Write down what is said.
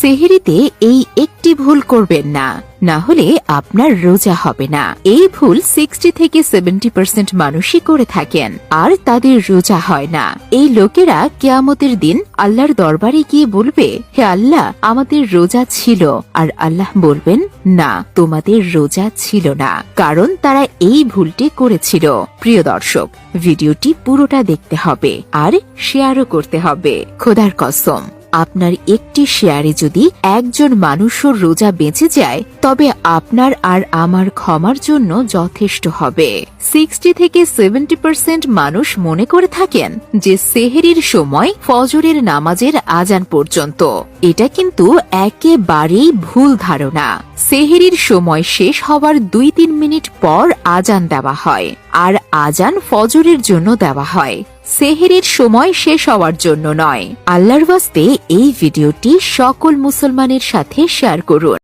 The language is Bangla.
সেহরিতে এই একটি ভুল করবেন না, না হলে আপনার রোজা হবে না। এই ভুল 60 থেকে 70% মানুষই করে থাকেন, আর তাদের রোজা হয় না। এই লোকেরা কিয়ামতের দিন আল্লাহর দরবারে গিয়ে বলবে, হে আল্লাহ, আমাদের রোজা ছিল। আর আল্লাহ বলবেন, না, তোমাদের রোজা ছিল না, কারণ তারা এই ভুলটি করেছিল। প্রিয় দর্শক, ভিডিওটি পুরোটা দেখতে হবে আর শেয়ারও করতে হবে। খোদার কসম, আপনার একটি শেয়ারে যদি একজন মানুষের রোজা বেঁচে যায়, তবে আপনার আর আমার ক্ষমার জন্য যথেষ্ট হবে। 60 থেকে 70% মানুষ মনে করে থাকেন যে সেহরির সময় ফজরের নামাজের আজান পর্যন্ত। এটা কিন্তু একেবারেই ভুল ধারণা। সেহরির সময় শেষ হওয়ার 2-3 মিনিট পর আজান দেওয়া হয়, আর আজান ফজরের জন্য দেওয়া হয়, সেহরির সময় শেষ হওয়ার জন্য নয়। আল্লাহর ওয়াস্তে এই ভিডিওটি সকল মুসলমানের সাথে শেয়ার করুন।